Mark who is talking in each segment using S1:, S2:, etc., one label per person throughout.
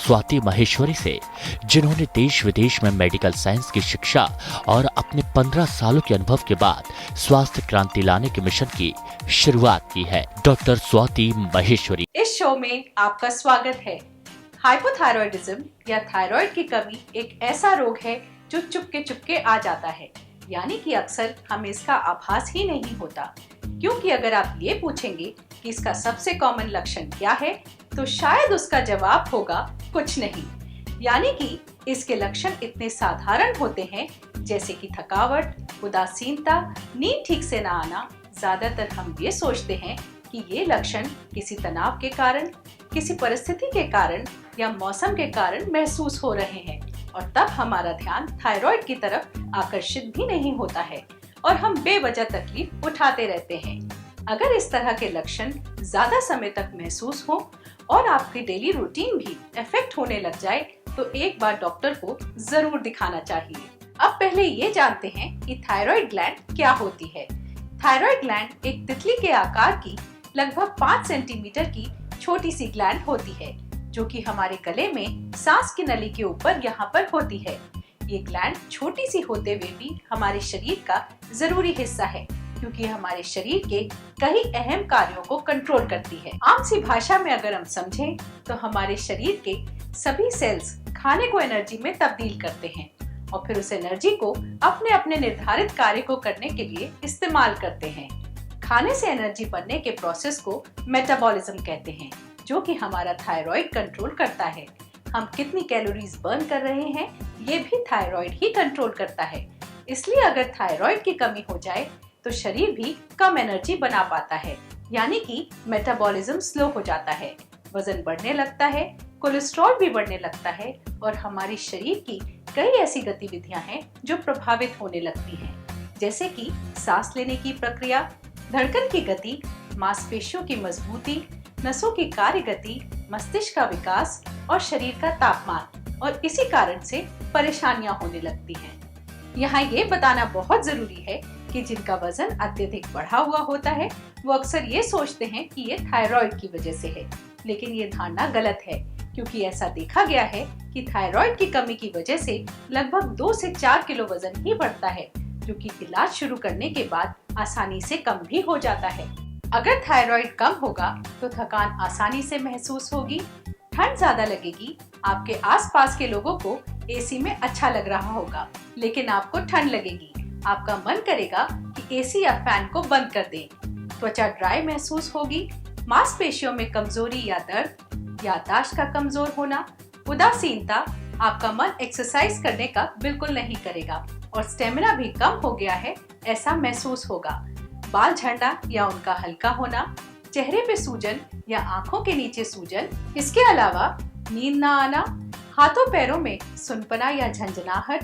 S1: स्वाति महेश्वरी से, जिन्होंने देश विदेश में मेडिकल साइंस की शिक्षा और अपने 15 सालों के अनुभव के बाद स्वास्थ्य क्रांति लाने के मिशन की शुरुआत की है। डॉक्टर स्वाति महेश्वरी।
S2: इस शो में आपका स्वागत है। हाइपोथायरॉयडिज्म या थायराइड की कमी एक ऐसा रोग है जो चुपके आ जाता है, यानी कि अक्सर हमें इसका आभास ही नहीं होता। क्योंकि अगर आप ये पूछेंगे कि इसका सबसे कॉमन लक्षण क्या है, तो शायद उसका जवाब होगा कुछ नहीं। यानी कि इसके लक्षण इतने साधारण होते हैं जैसे कि थकावट, उदासीनता, नींद ठीक से ना आना। ज्यादातर हम ये सोचते हैं कि ये लक्षण किसी तनाव के कारण, किसी परिस्थिति के कारण या मौसम के कारण महसूस हो रहे हैं, और तब हमारा ध्यान थायराइड की तरफ आकर्षित भी नहीं होता है और हम बेवजह तकलीफ उठाते रहते हैं। अगर इस तरह के लक्षण ज्यादा समय तक महसूस हो और आपकी डेली रूटीन भी इफेक्ट होने लग जाए, तो एक बार डॉक्टर को जरूर दिखाना चाहिए। अब पहले ये जानते हैं कि थायराइड ग्लैंड क्या होती है। थायराइड ग्लैंड एक तितली के आकार की लगभग 5 सेंटीमीटर की छोटी सी ग्लैंड होती है, जो कि हमारे गले में सांस की नली के ऊपर यहाँ पर होती है। ये ग्लैंड छोटी सी होते हुए भी हमारे शरीर का जरूरी हिस्सा है, क्योंकि हमारे शरीर के कई अहम कार्यों को कंट्रोल करती है। आम सी भाषा में अगर हम समझें तो हमारे शरीर के सभी सेल्स खाने को एनर्जी में तब्दील करते हैं और फिर उस एनर्जी को अपने अपने निर्धारित कार्य को करने के लिए इस्तेमाल करते हैं। खाने से एनर्जी बनने के प्रोसेस को मेटाबॉलिज्म कहते हैं, जो कि हमारा थायराइड कंट्रोल करता है। हम कितनी कैलोरीज बर्न कर रहे हैं, ये भी थायराइड ही कंट्रोल करता है। इसलिए अगर थायराइड की कमी हो जाए तो शरीर भी कम एनर्जी बना पाता है, यानी कि मेटाबॉलिज्म स्लो हो जाता है, वजन बढ़ने लगता है, कोलेस्ट्रॉल भी बढ़ने लगता है और हमारी शरीर की कई ऐसी गतिविधियां हैं जो प्रभावित होने लगती हैं, जैसे कि सांस लेने की प्रक्रिया, धड़कन की गति, मांसपेशियों की मजबूती, नसों की कार्य गति, मस्तिष्क का विकास और शरीर का तापमान, और इसी कारण से परेशानियां होने लगती हैं। यहाँ ये बताना बहुत जरूरी है कि जिनका वजन अत्यधिक बढ़ा हुआ होता है, वो अक्सर ये सोचते हैं कि ये थायराइड की वजह से है, लेकिन ये धारणा गलत है, क्योंकि ऐसा देखा गया है कि थायराइड की कमी की वजह से लगभग 2 से 4 किलो वजन ही बढ़ता है, जो कि इलाज शुरू करने के बाद आसानी से कम भी हो जाता है। अगर थायराइड कम होगा तो थकान आसानी से महसूस होगी, ठंड ज्यादा लगेगी। आपके आसपास के लोगों को एसी में अच्छा लग रहा होगा, लेकिन आपको ठंड लगेगी। आपका मन करेगा कि एसी या फैन को बंद कर दें। त्वचा ड्राई महसूस होगी, मांसपेशियों में कमजोरी या दर्द, याददाश्त का कमजोर होना, उदासीनता, आपका मन एक्सरसाइज करने का बिल्कुल नहीं करेगा और स्टेमिना भी कम हो गया है ऐसा महसूस होगा। बाल झड़ना या उनका हल्का होना, चेहरे पे सूजन या आंखों के नीचे सूजन, इसके अलावा नींद ना आना, हाथों पैरों में सुनपना या झंझनाहट,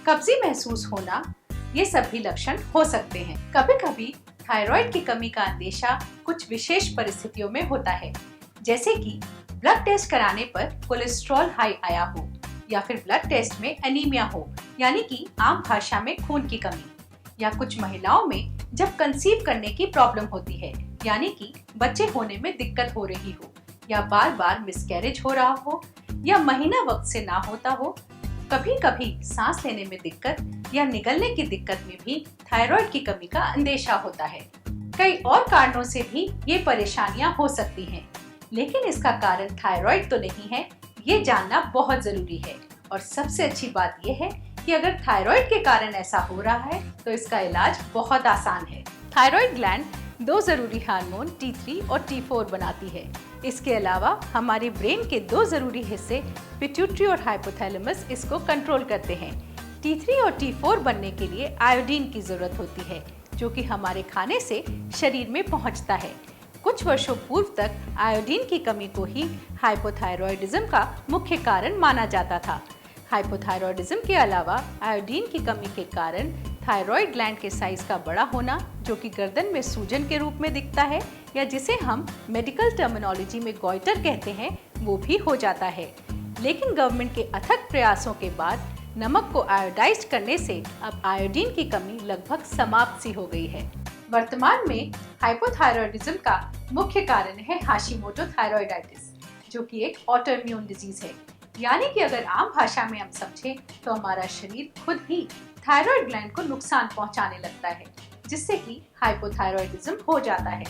S2: कब्जी महसूस होना, ये सब भी लक्षण हो सकते हैं। कभी कभी थायराइड की कमी का अंदेशा कुछ विशेष परिस्थितियों में होता है, जैसे कि ब्लड टेस्ट कराने पर कोलेस्ट्रॉल हाई आया हो या फिर ब्लड टेस्ट में एनीमिया हो, यानी कि आम भाषा में खून की कमी, या कुछ महिलाओं में जब कंसीव करने की प्रॉब्लम होती है, यानी कि बच्चे होने में दिक्कत हो रही हो, या बार बार मिसकैरेज हो रहा हो, या महीना वक्त से ना होता हो। कभी कभी सांस लेने में दिक्कत या निगलने की दिक्कत में भी थायराइड की कमी का अंदेशा होता है। कई और कारणों से भी ये परेशानियां हो सकती हैं, लेकिन इसका कारण थायराइड तो नहीं है, ये जानना बहुत जरूरी है। और सबसे अच्छी बात यह है कि अगर थायराइड के कारण ऐसा हो रहा है तो इसका इलाज बहुत आसान है। थायराइड ग्लैंड 2 जरूरी हार्मोन T3 और T4 बनाती है। इसके अलावा हमारे ब्रेन के 2 जरूरी हिस्से पिट्यूटरी और हाइपोथैलेमस इसको कंट्रोल करते हैं। T3 और T4 बनने के लिए आयोडीन की जरूरत होती है, जो कि हमारे खाने से शरीर में पहुंचता है। कुछ वर्षों पूर्व तक आयोडीन की कमी को ही हाइपोथायरॉयडिज्म का मुख्य कारण माना जाता था। हाइपोथायरॉयडिज्म के अलावा आयोडीन की कमी के कारण थायराइड ग्लैंड के साइज का बड़ा होना, जो कि गर्दन में सूजन के रूप में दिखता है या जिसे हम मेडिकल टर्मिनोलॉजी में गॉइटर कहते हैं, वो भी हो जाता है। लेकिन गवर्नमेंट के अथक प्रयासों के बाद नमक को आयोडाइज करने से अब आयोडीन की कमी लगभग समाप्त सी हो गई है। वर्तमान में हाइपोथायरॉयडिज्म का मुख्य कारण है हाशिमोटो थायरॉयडाइटिस, जो कि एक ऑटोइम्यून डिजीज है। यानी कि अगर आम भाषा में हम समझें तो हमारा शरीर खुद ही थायराइड ग्लैंड को नुकसान पहुंचाने लगता है, जिससे कि हाइपोथायरॉयडिज्म हो जाता है।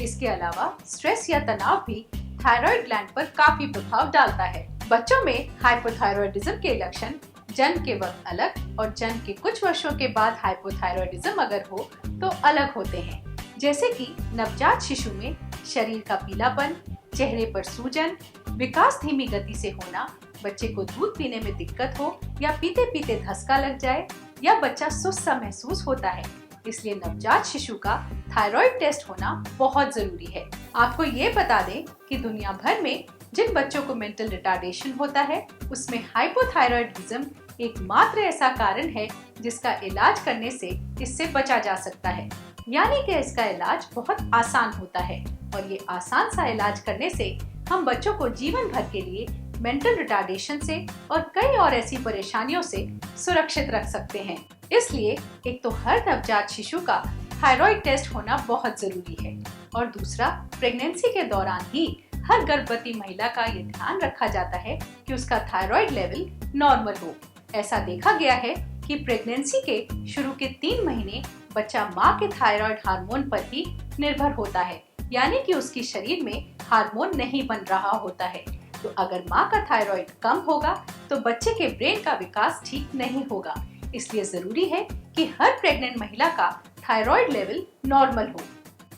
S2: इसके अलावा स्ट्रेस या तनाव भी थायराइड ग्लैंड पर काफी प्रभाव डालता है। बच्चों में हाइपोथायरॉयडिज्म के लक्षण जन्म के वक्त अलग और जन्म के कुछ वर्षों के बाद हाइपोथायरॉयडिज्म अगर हो तो अलग होते हैं। जैसे कि नवजात शिशु में शरीर का पीलापन, चेहरे पर सूजन, विकास धीमी गति से होना, बच्चे को दूध पीने में दिक्कत हो या पीते पीते धसका लग जाए या बच्चा सुस्त सा महसूस होता है। इसलिए नवजात शिशु का थायराइड टेस्ट होना बहुत जरूरी है। आपको ये बता दें कि दुनिया भर में जिन बच्चों को मेंटल रिटार्डेशन होता है उसमें हाइपोथायरॉयडिज्म एकमात्र ऐसा कारण है जिसका इलाज करने से इससे बचा जा सकता है। यानी कि इसका इलाज बहुत आसान होता है और ये आसान सा इलाज करने से हम बच्चों को जीवन भर के लिए मेंटल रिटार्डेशन से और कई और ऐसी परेशानियों से सुरक्षित रख सकते हैं। इसलिए एक तो हर नवजात शिशु का थायराइड टेस्ट होना बहुत जरूरी है और दूसरा प्रेगनेंसी के दौरान ही हर गर्भवती महिला का ये ध्यान रखा जाता है कि उसका थायराइड लेवल नॉर्मल हो। ऐसा देखा गया है कि प्रेगनेंसी के शुरू के 3 महीने बच्चा माँ के थायराइड हार्मोन पर ही निर्भर होता है, यानी कि उसके शरीर में हार्मोन नहीं बन रहा होता है। तो अगर माँ का थायराइड कम होगा तो बच्चे के ब्रेन का विकास ठीक नहीं होगा। इसलिए जरूरी है कि हर प्रेग्नेंट महिला का थायराइड लेवल नॉर्मल हो।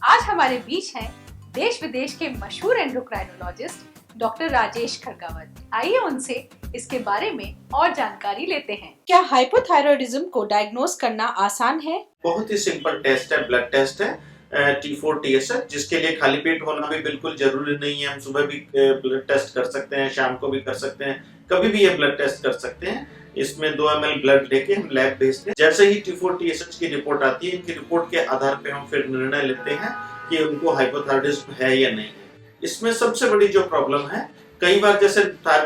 S2: आज हमारे बीच हैं देश विदेश के मशहूर एंडोक्राइनोलॉजिस्ट डॉक्टर राजेश खरगावत। आइए उनसे इसके बारे में और जानकारी लेते हैं। क्या हाइपोथायरॉयडिज्म को डायग्नोज करना आसान है?
S3: बहुत ही सिंपल टेस्ट है, ब्लड टेस्ट है T4 TSH, जिसके लिए खाली पेट होना भी बिल्कुल जरूरी नहीं है। हम सुबह भी ब्लड टेस्ट कर सकते हैं, शाम को भी कर सकते हैं, कभी भी ये ब्लड टेस्ट कर सकते हैं। इसमें 2 ml ब्लड लेके हम लैब भेजते हैं। जैसे ही T4 TSH की रिपोर्ट आती है, इनकी रिपोर्ट के आधार पे हम फिर निर्णय लेते हैं कि उनको हाइपोथायरॉयडिज्म है या नहीं है। इसमें सबसे बड़ी जो प्रॉब्लम है, कई बार जैसे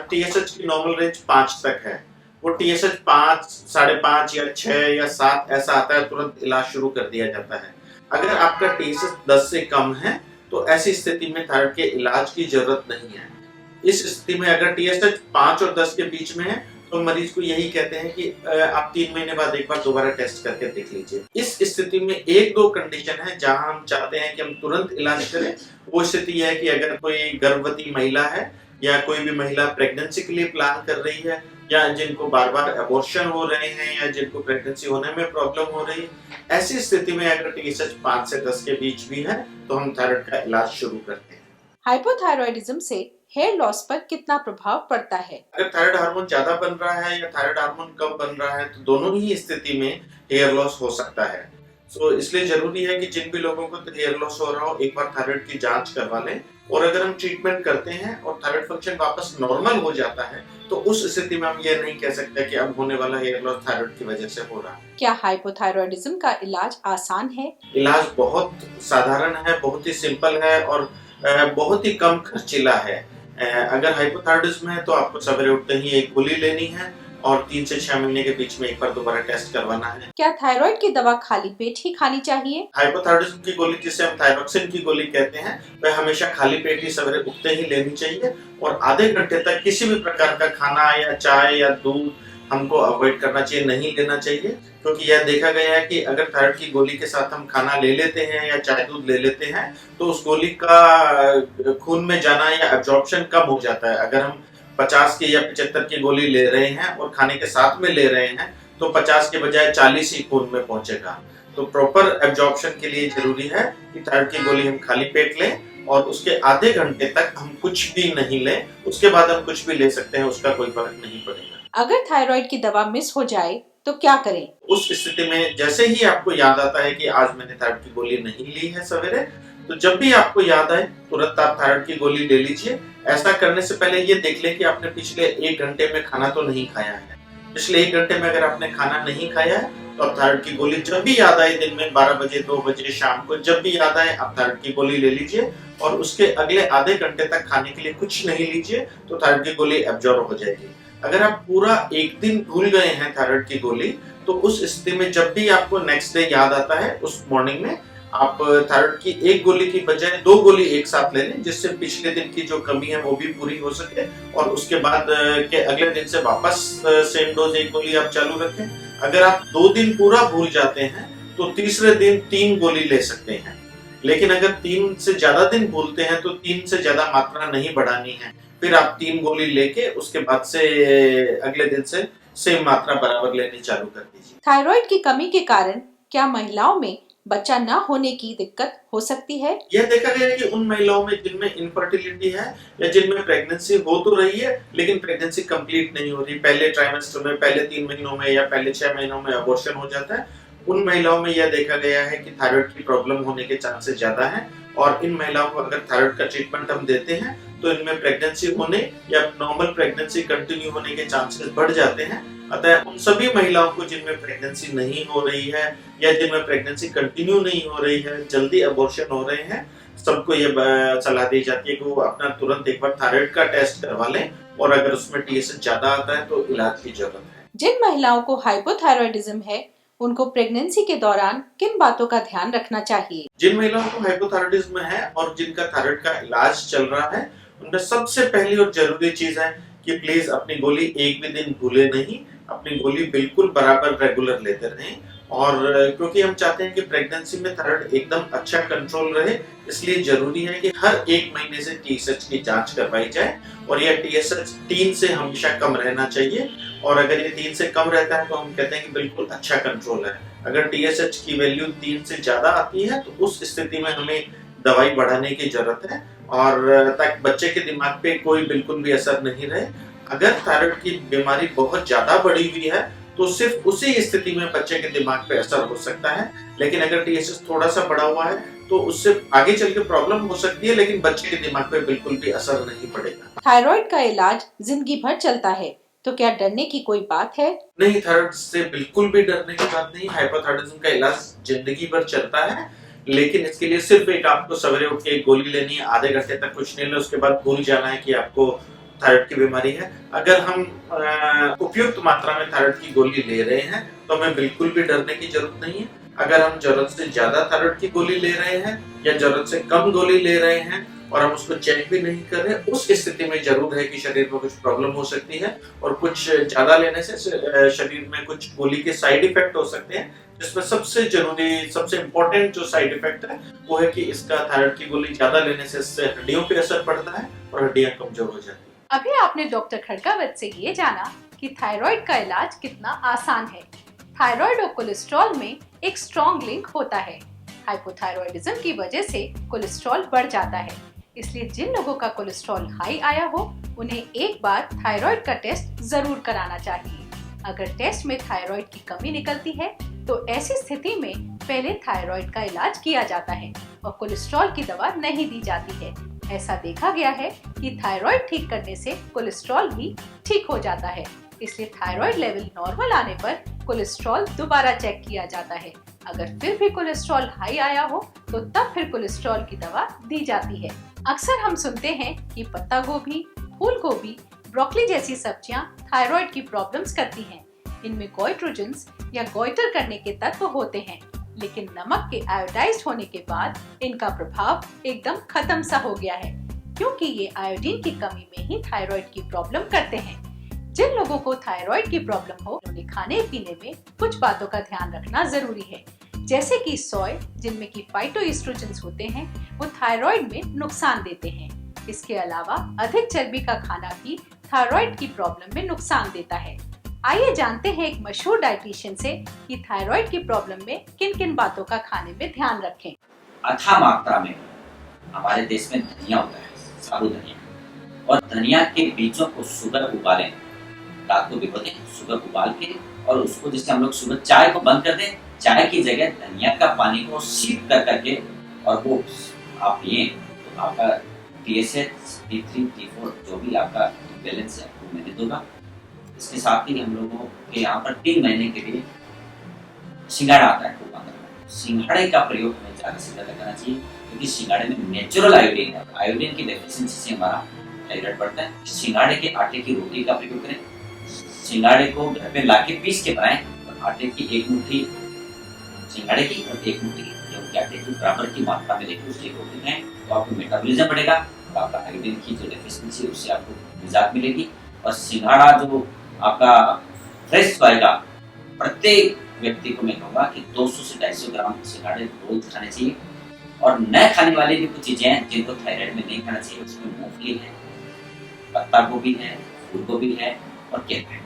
S3: TSH की नॉर्मल रेंज 5 तक है, वो TSH 5, 5.5 या 6 या 7 ऐसा आता है, तुरंत इलाज शुरू कर दिया जाता है। अगर आपका TSH 10 से कम है तो ऐसी स्थिति में थायराइड के इलाज की जरूरत नहीं है। इस स्थिति में अगर TSH 5 और 10 के बीच में है तो मरीज को यही कहते हैं कि आप 3 महीने बाद एक बार दोबारा टेस्ट करके देख लीजिए। इस स्थिति में 1-2 कंडीशन है जहां हम चाहते हैं कि हम तुरंत इलाज करें। वो स्थिति है कि अगर कोई गर्भवती महिला है या कोई भी महिला प्रेगनेंसी के लिए प्लान कर रही है या जिनको बार बार अबॉर्शन हो रहे हैं या जिनको प्रेगनेंसी होने में प्रॉब्लम हो रही है, ऐसी स्थिति में अगर TSH 5 से 10 के बीच भी है तो हम थायराइड का इलाज शुरू करते हैं।
S2: हाइपोथायरॉयडिज्म से हेयर लॉस पर कितना प्रभाव पड़ता है?
S3: अगर थायराइड हार्मोन ज्यादा बन रहा है या थायराइड हार्मोन कम बन रहा है तो दोनों ही स्थिति में हेयर लॉस हो सकता है। सो इसलिए जरूरी है कि जिन भी लोगों को हेयर लॉस हो रहा हो, एक बार थायराइड की जांच करवा लें। और अगर हम ट्रीटमेंट करते हैं और थायराइड फंक्शन वापस नॉर्मल हो जाता है तो उस स्थिति में हम ये नहीं कह सकते कि अब होने वाला हेयर लॉस थायराइड की वजह से हो रहा है।
S2: क्या हाइपोथायरॉयडिज्म का इलाज आसान है?
S3: इलाज बहुत साधारण है, बहुत ही सिंपल है और बहुत ही कम खर्चीला है। अगर हाइपोथायरॉयडिज्म है तो आपको सवेरे उठते ही एक गोली लेनी है और 3 से 6 महीने के बीच में एक बार दोबारा टेस्ट करवाना है।
S2: क्या थायराइड की दवा खाली पेट ही खानी चाहिए?
S3: हाइपोथायरॉयडिज्म की गोली, जिसे हम थायरोक्सिन की गोली कहते हैं, वह हमेशा खाली पेट ही सवेरे उठते ही लेनी चाहिए और आधे घंटे तक किसी भी प्रकार का खाना या चाय या दूध हमको अवॉइड करना चाहिए, नहीं लेना चाहिए। क्योंकि यह देखा गया है कि अगर थायराइड की गोली के साथ हम खाना ले लेते हैं या चाय दूध ले लेते हैं तो उस गोली का खून में जाना या एब्जॉर्प्शन कम हो जाता है। अगर हम 50 की या 75 की गोली ले रहे हैं और खाने के साथ में ले रहे हैं तो 50 के बजाय 40 ही खून में पहुंचेगा। तो प्रॉपर एब्जॉर्प्शन के लिए जरूरी है कि थायराइड की गोली हम खाली पेट लें और उसके आधे घंटे तक हम कुछ भी नहीं लें। उसके बाद हम कुछ भी ले सकते हैं, उसका कोई फर्क नहीं पड़ेगा।
S2: अगर थायराइड की दवा मिस हो जाए तो क्या करें?
S3: उस स्थिति में जैसे ही आपको याद आता है कि आज मैंने थायराइड की गोली नहीं ली है सवेरे, तो जब भी आपको याद आए तुरंत आप थायराइड की गोली ले लीजिए। ऐसा करने से पहले ये देख लें कि आपने पिछले 1 घंटे में खाना तो नहीं खाया है। पिछले 1 घंटे में अगर आपने खाना नहीं खाया है तो आप थायराइड की गोली जब भी याद आए, दिन में 12 बजे, 2 बजे, शाम को जब भी याद आए आप थायराइड की गोली ले लीजिए और उसके अगले आधे घंटे तक खाने के लिए कुछ नहीं लीजिए तो थायराइड की गोली एब्जॉर्ब हो जाएगी। अगर आप पूरा एक दिन भूल गए हैं थायराइड की गोली तो उस स्थिति में जब भी आपको नेक्स्ट डे याद आता है उस मॉर्निंग में आप थायराइड की एक गोली की बजाय 2 गोली एक साथ ले लें, जिससे पिछले दिन की जो कमी है वो भी पूरी हो सके और उसके बाद के अगले दिन से वापस सेम डोज एक गोली आप चालू रखें। अगर आप 2 दिन पूरा भूल जाते हैं तो तीसरे दिन 3 गोली ले सकते हैं, लेकिन अगर 3 से ज्यादा दिन भूलते हैं तो 3 से ज्यादा मात्रा नहीं बढ़ानी है। फिर आप 3 गोली लेके उसके बाद से अगले दिन से सेम मात्रा बराबर लेनी चालू कर दीजिए।
S2: थायराइड की कमी के कारण क्या महिलाओं में बच्चा न होने की दिक्कत हो सकती है?
S3: यह देखा गया है कि उन महिलाओं में जिनमें इनफर्टिलिटी है या जिनमें प्रेगनेंसी हो तो रही है लेकिन प्रेगनेंसी कंप्लीट नहीं हो रही, पहले ट्राइमेस्टर में, पहले 3 महीनों में या पहले 6 महीनों में अबॉर्शन हो जाता है, उन महिलाओं में यह देखा गया है कि थायराइड की प्रॉब्लम होने के चांसेस ज्यादा हैं और इन महिलाओं को अगर थायराइड का ट्रीटमेंट हम देते हैं तो इनमें प्रेगनेंसी होने या नॉर्मल प्रेगनेंसी कंटिन्यू होने के चांसेस बढ़ जाते हैं। अतः उन सभी महिलाओं को जिनमें प्रेगनेंसी नहीं हो रही है या जिनमें प्रेगनेंसी कंटिन्यू नहीं हो रही है, जल्दी अबॉर्शन हो रहे हैं, सबको ये सलाह दी जाती है कि वो अपना तुरंत एक बार थायराइड का टेस्ट करवा लें और अगर उसमें TSH ज्यादा आता है तो इलाज की जरूरत है।
S2: जिन महिलाओं को हाइपोथायरॉयडिज्म है उनको प्रेगनेंसी के दौरान किन बातों का ध्यान रखना चाहिए?
S3: जिन महिलाओं को हाइपोथायरॉयडिज्म है और जिनका थायराइड का इलाज चल रहा है, उनमें सबसे पहली और जरूरी चीज है कि प्लीज अपनी गोली एक भी दिन भूले नहीं, अपनी गोली बिल्कुल बराबर रेगुलर लेते रहें। और क्योंकि हम चाहते हैं कि प्रेगनेंसी में थायराइड एकदम अच्छा कंट्रोल रहे, इसलिए जरूरी है कि हर 1 महीने से TSH की जांच करवाई जाए और यह TSH 3 से हमेशा कम रहना चाहिए और अगर ये 3 से कम रहता है तो हम कहते हैं कि बिल्कुल अच्छा कंट्रोल है। अगर TSH की वैल्यू 3 से ज्यादा आती है तो उस स्थिति में हमें दवाई बढ़ाने की जरूरत है और ताकि बच्चे के दिमाग पे कोई बिल्कुल भी असर नहीं रहे। अगर थायराइड की बीमारी बहुत ज्यादा बढ़ी हुई है तो सिर्फ उसी स्थिति में बच्चे के दिमाग पे असर हो सकता है, लेकिन अगर TSH थोड़ा सा बढ़ा हुआ है तो उससे आगे चल के प्रॉब्लम हो सकती है, लेकिन बच्चे के दिमाग पे बिल्कुल भी असर नहीं पड़ेगा।
S2: थायराइड का इलाज जिंदगी भर चलता है तो क्या डरने की कोई बात है?
S3: नहीं, थायराइड से बिल्कुल भी डरने की बात नहीं। हाइपोथायरॉयडिज्म का इलाज जिंदगी भर चलता है, लेकिन इसके लिए सिर्फ एक आपको सवेरे उठ के एक गोली लेनी है, आधे घंटे तक कुछ नहीं लेना, उसके बाद भूल जाना है कि आपको थायराइड की बीमारी है। अगर हम उपयुक्त मात्रा में थायराइड की गोली ले रहे हैं तो हमें बिल्कुल भी डरने की जरूरत नहीं है। अगर हम जरूरत से ज्यादा थायराइड की गोली ले रहे हैं या जरूरत से कम गोली ले रहे हैं और हम उसको चेक भी नहीं कर रहे, उस स्थिति में जरूर है कि शरीर में कुछ प्रॉब्लम हो सकती है और कुछ ज्यादा लेने से शरीर में कुछ गोली के साइड इफेक्ट हो सकते हैं, जिसमें सबसे जरूरी, सबसे इम्पोर्टेंट जो साइड इफेक्ट है वो है कि इसका थायराइड की गोली ज्यादा लेने से इससे हड्डियों पे असर पड़ता है और हड्डियां कमजोर हो जाती है।
S2: अभी आपने डॉक्टर खड़कावत से ये जाना कि थायराइड का इलाज कितना आसान है। थायराइड और कोलेस्ट्रॉल में एक स्ट्रॉन्ग लिंक होता है। हाइपोथायरॉयडिज्म की वजह से कोलेस्ट्रॉल बढ़ जाता है, इसलिए जिन लोगों का कोलेस्ट्रॉल हाई आया हो उन्हें एक बार थायराइड का टेस्ट जरूर कराना चाहिए। अगर टेस्ट में थायराइड की कमी निकलती है तो ऐसी स्थिति में पहले थायराइड का इलाज किया जाता है और कोलेस्ट्रॉल की दवा नहीं दी जाती है। ऐसा देखा गया है कि थायराइड ठीक करने से कोलेस्ट्रॉल भी ठीक हो जाता है, इसलिए थायराइड लेवल नॉर्मल आने पर कोलेस्ट्रॉल दोबारा चेक किया जाता है। अगर फिर भी कोलेस्ट्रॉल हाई आया हो तो तब फिर कोलेस्ट्रॉल की दवा दी जाती है। अक्सर हम सुनते हैं कि पत्ता गोभी, फूल गोभी, ब्रोकली जैसी सब्जियां थायराइड की प्रॉब्लम्स करती हैं। इनमें गोइट्रोजेंस या गोइटर करने के तत्व होते हैं, लेकिन नमक के आयोडाइज्ड होने के बाद इनका प्रभाव एकदम खत्म सा हो गया है, क्योंकि ये आयोडीन की कमी में ही थायराइड की प्रॉब्लम करते हैं। जिन लोगों को थायराइड की प्रॉब्लम हो उन्हें खाने पीने में कुछ बातों का ध्यान रखना जरूरी है, जैसे कि सोय जिनमें की फाइटोएस्ट्रोजेंस होते हैं वो थायराइड में नुकसान देते हैं। इसके अलावा अधिक चर्बी का खाना भी थायराइड की प्रॉब्लम में नुकसान देता है। आइए जानते हैं एक मशहूर डाइटिशियन से कि थायराइड की प्रॉब्लम में किन किन बातों का खाने में ध्यान रखें।
S4: अथाह मात्रा में हमारे देश में धनिया होता है, साबुत धनिया, और धनिया के बीजों को सुबह उबालें, रात को भिगो दें, सुबह उबाल के, और उसको जैसे हम लोग सुबह चाय को बंद कर दें, चाय की जगह धनिया का पानी को सीप कर करके और वो आप पिए तो आपका TSH, T3, T4 जो भी आपका बैलेंस है वो मैनेज होगा। इसके साथ ही हम लोगों के यहाँ पर 3 महीने के लिए सिंघाड़ा आता है। सिंघाड़े का प्रयोग हमें ज़्यादा से ज़्यादा करना चाहिए, क्योंकि सिंघाड़े में नेचुरल आयोडीन है। आयोडीन की डेफिशिएंसी से हमारा थायराइड बढ़ता है। सिंघाड़े के आटे की रोटी का प्रयोग करें। सिंघाड़े को घर पे लाके पीस के बनाएं और आटे की 1 मुट्ठी सिंघाड़े की और 1 मुट्ठी गेहूं कैटेगरी बराबर की मात्रा में लेकर उसकी प्रोटीन है तो आपको मेटाबॉलिज्म बढ़ेगा, तो आपका आयोडीन की जो डेफिशिएंसी उससे आपको निजात मिलेगी। और सिंघाड़ा जो आपका फ्रेश आएगा, प्रत्येक व्यक्ति को मैं कहूँगा कि 200 से 250 ग्राम सिंघाड़े रोज खाने चाहिए। और न खाने वाली भी कुछ चीजें हैं जिनको थायराइड में नहीं खाना चाहिए, उसमें मूंगफली है, पत्ता गोभी है, फूल गोभी है और केला है,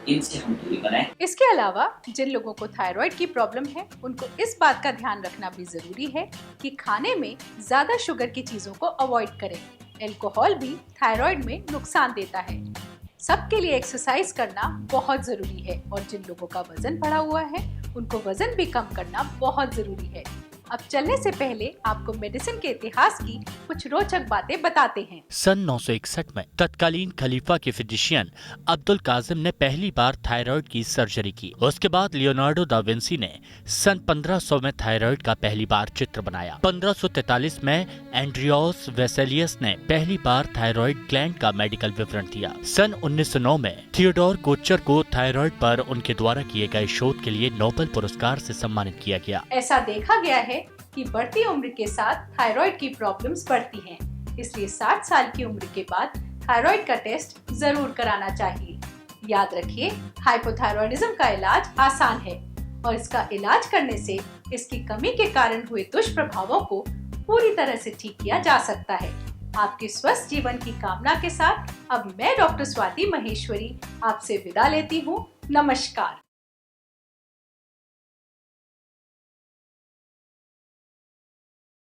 S4: इनसे हम दूरी बनाएं।
S2: इसके अलावा जिन लोगों को थायराइड की प्रॉब्लम है उनको इस बात का ध्यान रखना भी जरूरी है कि खाने में ज्यादा शुगर की चीजों को अवॉइड करें। अल्कोहल भी थायराइड में नुकसान देता है। सबके लिए एक्सरसाइज करना बहुत जरूरी है और जिन लोगों का वजन बढ़ा हुआ है उनको वजन भी कम करना बहुत जरूरी है। अब चलने से पहले आपको मेडिसिन के इतिहास की कुछ रोचक बातें बताते हैं।
S1: सन 961 में तत्कालीन खलीफा के फिजिशियन अब्दुल कासिम ने पहली बार थायराइड की सर्जरी की। उसके बाद लियोनार्डो दा विंसी ने सन 1500 में थायराइड का पहली बार चित्र बनाया। 1543 में एंड्रियोस वेसेलियस ने पहली बार थायराइड ग्लैंड का मेडिकल विवरण दिया। सन 1909 में थियोडोर कोच्चर को थायराइड पर उनके द्वारा किए गए शोध के लिए नोबेल पुरस्कार से सम्मानित किया गया।
S2: ऐसा देखा गया है कि बढ़ती उम्र के साथ थायराइड की प्रॉब्लम्स बढ़ती हैं, इसलिए 60 साल की उम्र के बाद थायराइड का टेस्ट जरूर कराना चाहिए। याद रखिए, हाइपोथायरॉयडिज्म का इलाज आसान है और इसका इलाज करने से इसकी कमी के कारण हुए दुष्प्रभावों को पूरी तरह से ठीक किया जा सकता है। आपके स्वस्थ जीवन की कामना के साथ अब मैं डॉक्टर स्वाति महेश्वरी आपसे विदा लेती हूँ। नमस्कार।